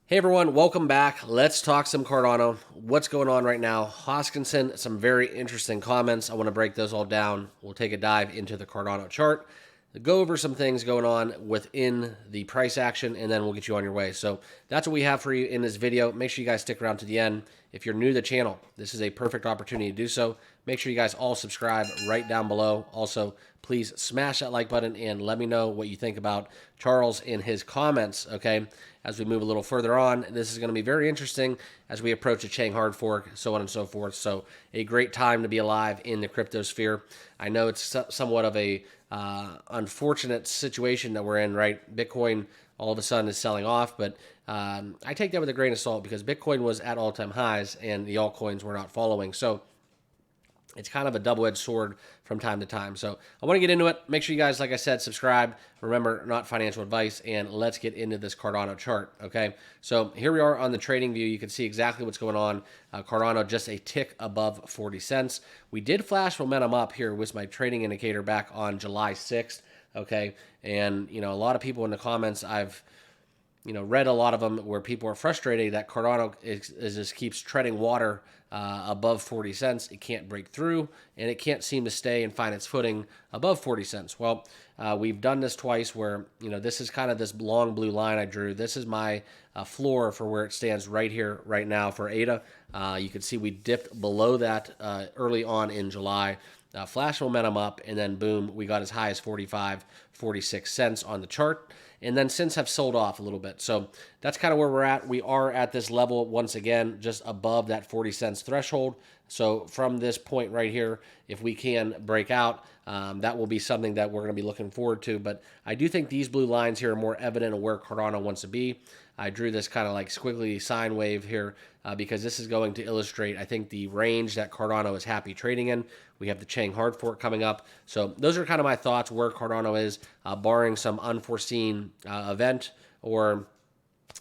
Hey everyone, welcome back. Let's talk some Cardano. What's going on right now? Hoskinson, some very interesting comments. I want to break those all down. We'll take a dive into the Cardano chart, go over some things going on within the price action, and then we'll get you on your way. So that's what we have for you in this video. Make sure you guys stick around to the end. If you're new to the channel, this is a perfect opportunity to do so. Make sure you guys all subscribe right down below. Also, please smash that like button and let me know what you think about Charles in his comments, okay? As we move a little further on, this is going to be very interesting as we approach a Chang hard fork, so on and so forth. So a great time to be alive in the crypto sphere. I know it's somewhat of a unfortunate situation that we're in, right? Bitcoin all of a sudden is selling off, but I take that with a grain of salt because Bitcoin was at all-time highs and the altcoins were not following. So it's kind of a double-edged sword from time to time. So I want to get into it. Make sure you guys, like I said, subscribe. Remember, not financial advice, and let's get into this Cardano chart, okay? So here we are on the trading view. You can see exactly what's going on. Cardano just a tick above 40 cents. We did flash momentum up here with my trading indicator back on July 6th, okay? And, a lot of people in the comments, I've read a lot of them where people are frustrated that Cardano just keeps treading water above 40 cents. It can't break through, and it can't seem to stay and find its footing above 40 cents. Well, we've done this twice where, this is kind of this long blue line I drew. This is my floor for where it stands right here, right now for ADA. You can see we dipped below that early on in July. Flash momentum up, and then boom, we got as high as 45, 46 cents on the chart, and then since have sold off a little bit. So that's kind of where we're at. We are at this level once again, just above that 40 cents threshold. So from this point right here, if we can break out, that will be something that we're going to be looking forward to. But I do think these blue lines here are more evident of where Cardano wants to be. I drew this kind of like squiggly sine wave here because this is going to illustrate, I think, the range that Cardano is happy trading in. We have the Chang hard fork coming up. So those are kind of my thoughts where Cardano is, barring some unforeseen event or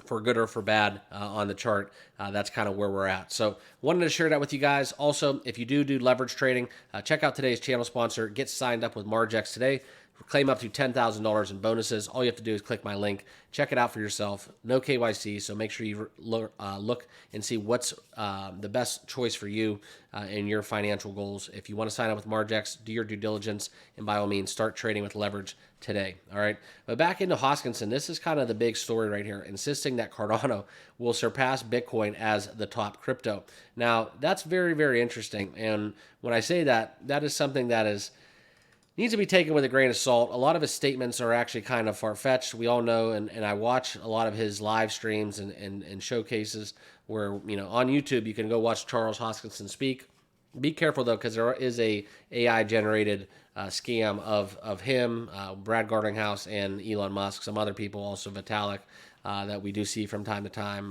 for good or for bad on the chart. That's kind of where we're at. So wanted to share that with you guys. Also, if you do leverage trading, check out today's channel sponsor. Get signed up with Margex today. Claim up to $10,000 in bonuses. All you have to do is click my link. Check it out for yourself. No KYC, so make sure you look and see what's the best choice for you and your financial goals. If you want to sign up with Margex, do your due diligence, and by all means, start trading with leverage today. All right. But back into Hoskinson, this is kind of the big story right here, insisting that Cardano will surpass Bitcoin as the top crypto. Now, that's very, very interesting. And when I say that, that is something that needs to be taken with a grain of salt. A lot of his statements are actually kind of far-fetched. We all know, and I watch a lot of his live streams and showcases where, on YouTube, you can go watch Charles Hoskinson speak. Be careful, though, because there is a AI-generated scam of him, Brad Garlinghouse, and Elon Musk, some other people, also Vitalik, that we do see from time to time.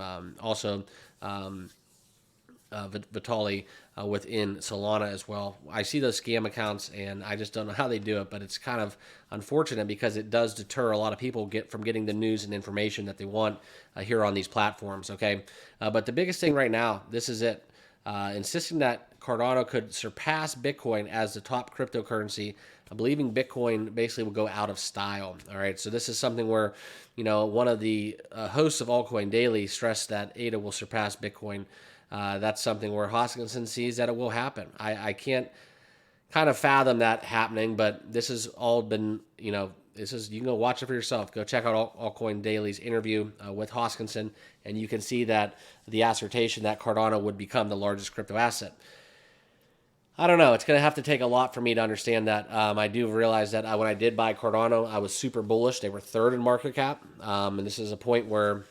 Vitali within Solana as well. I see those scam accounts, and I just don't know how they do it, but it's kind of unfortunate because it does deter a lot of people from getting the news and information that they want here on these platforms, okay? But the biggest thing right now, this is it, insisting that Cardano could surpass Bitcoin as the top cryptocurrency, believing Bitcoin basically will go out of style, all right? So this is something where, one of the hosts of Altcoin Daily stressed that ADA will surpass Bitcoin. That's something where Hoskinson sees that it will happen. I can't kind of fathom that happening, but this has all been, you can go watch it for yourself. Go check out Altcoin Daily's interview with Hoskinson, and you can see that the assertion that Cardano would become the largest crypto asset. I don't know. It's going to have to take a lot for me to understand that. I do realize that when I did buy Cardano, I was super bullish. They were third in market cap, and this is a point where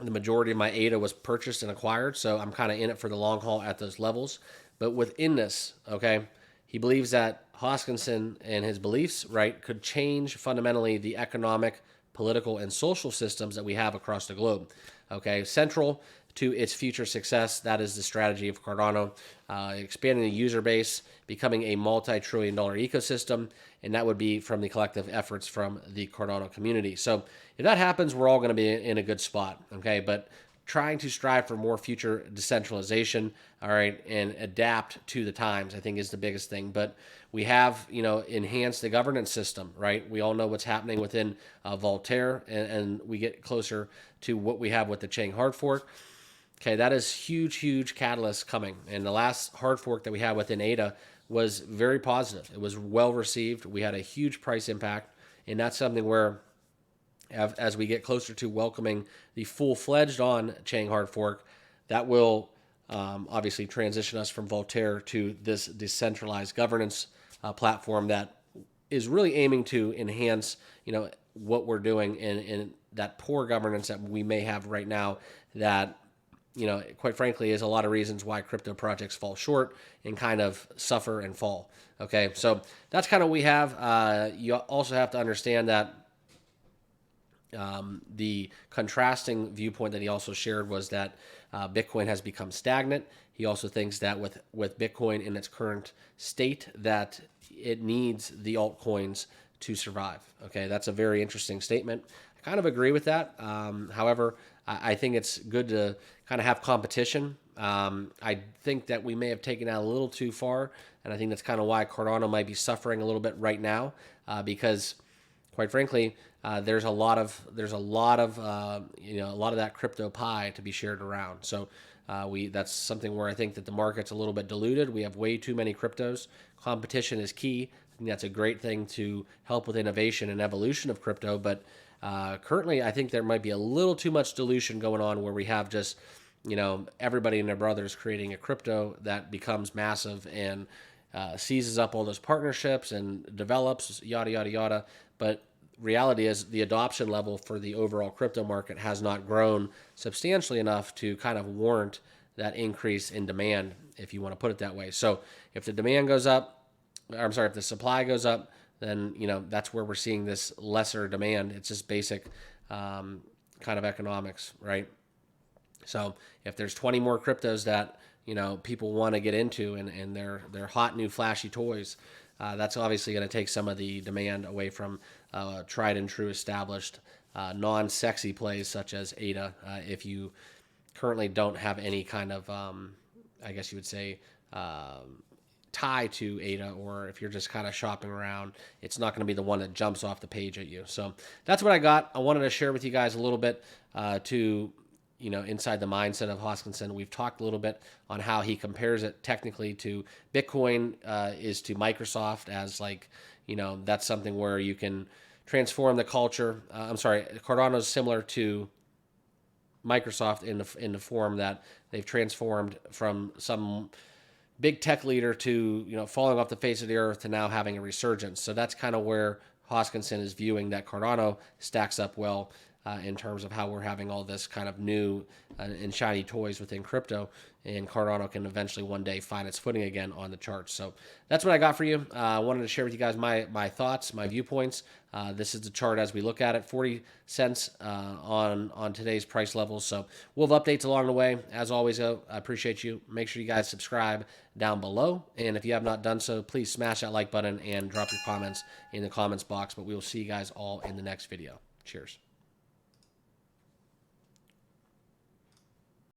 the majority of my ADA was purchased and acquired, so I'm kind of in it for the long haul at those levels. But within this, okay, he believes that Hoskinson and his beliefs, right, could change fundamentally the economic, political, and social systems that we have across the globe. Okay, central to its future success, that is the strategy of Cardano, expanding the user base, becoming a multi-trillion-dollar ecosystem, and that would be from the collective efforts from the Cardano community. So if that happens, we're all going to be in a good spot, okay? But trying to strive for more future decentralization, all right, and adapt to the times, I think is the biggest thing. But we have, enhanced the governance system, right? We all know what's happening within Voltaire, and we get closer to what we have with the Chang hard fork. Okay, that is huge, huge catalyst coming. And the last hard fork that we had within ADA was very positive. It was well received. We had a huge price impact, and that's something where as we get closer to welcoming the full-fledged on Chang hard fork, that will obviously transition us from Voltaire to this decentralized governance platform that is really aiming to enhance, what we're doing in that poor governance that we may have right now that, quite frankly, is a lot of reasons why crypto projects fall short and kind of suffer and fall. Okay, so that's kind of what we have. You also have to understand that the contrasting viewpoint that he also shared was that Bitcoin has become stagnant. He also thinks that with Bitcoin in its current state, that it needs the altcoins to survive. Okay, that's a very interesting statement. I kind of agree with that. However, I think it's good to kind of have competition. I think that we may have taken that a little too far, and I think that's kind of why Cardano might be suffering a little bit right now, because quite frankly, there's a lot of that crypto pie to be shared around. So that's something where I think that the market's a little bit diluted. We have way too many cryptos. Competition is key. I think that's a great thing to help with innovation and evolution of crypto. But currently, I think there might be a little too much dilution going on where we have just everybody and their brothers creating a crypto that becomes massive and seizes up all those partnerships and develops yada yada yada. But reality is the adoption level for the overall crypto market has not grown substantially enough to kind of warrant that increase in demand, if you want to put it that way. So if the demand goes up, if the supply goes up, then that's where we're seeing this lesser demand. It's just basic kind of economics, right? So if there's 20 more cryptos that people want to get into and they're hot new flashy toys, that's obviously going to take some of the demand away from tried and true established non-sexy plays such as ADA. If you currently don't have any kind of, I guess you would say, tie to ADA, or if you're just kind of shopping around, it's not going to be the one that jumps off the page at you. So that's what I got. I wanted to share with you guys a little bit to inside the mindset of Hoskinson. We've talked a little bit on how he compares it technically to Bitcoin is to Microsoft as that's something where you can transform the culture. Cardano is similar to Microsoft in the form that they've transformed from some big tech leader to falling off the face of the earth to now having a resurgence. So that's kind of where Hoskinson is viewing that Cardano stacks up well in terms of how we're having all this kind of new and shiny toys within crypto, and Cardano can eventually one day find its footing again on the charts. So that's what I got for you. I wanted to share with you guys my thoughts, my viewpoints. This is the chart as we look at it, 40 cents on today's price levels. So we'll have updates along the way. As always, I appreciate you. Make sure you guys subscribe down below. And if you have not done so, please smash that like button and drop your comments in the comments box. But we will see you guys all in the next video. Cheers.